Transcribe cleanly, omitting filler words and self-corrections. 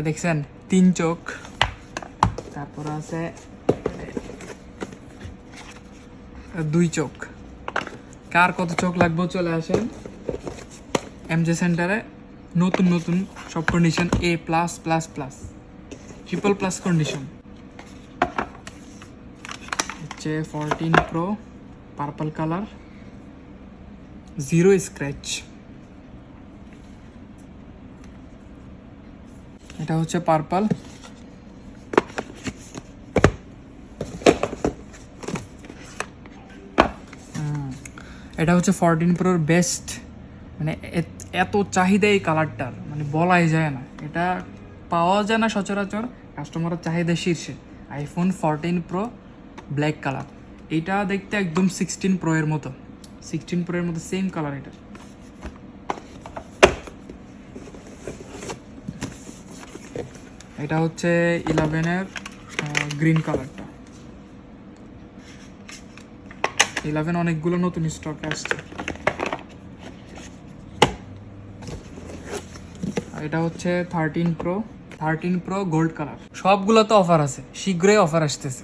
দেখছেন 3 চোখ, তারপর আছে 2 চোখ। কার কত চোখ লাগবে চলে আসেন এমজে সেন্টারে। নতুন নতুন সব condition A+++, triple plus condition হচ্ছে 14 প্রো পার্পল কালার, 0 স্ক্র্যাচ। এটা হচ্ছে পার্পল। এটা হচ্ছে 14 প্রোর বেস্ট, মানে এত চাহিদা এই কালারটার, মানে বলাই যায় না। এটা পাওয়া যায় না সচরাচর, কাস্টমারের চাহিদা শীর্ষে। আইফোন 14 প্রো ব্ল্যাক কালার, এইটা দেখতে একদম 16 প্রো এর মতো, 16 প্রো এর মতো সেম কালার এটা। এটা হচ্ছে 11-এর গ্রিন কালারটা। 11 অনেকগুলো নতুন স্টক আসছে। এটা হচ্ছে 13 প্রো গোল্ড কালার। সবগুলোতে অফার আছে, শীঘ্রই অফার আসতেছে।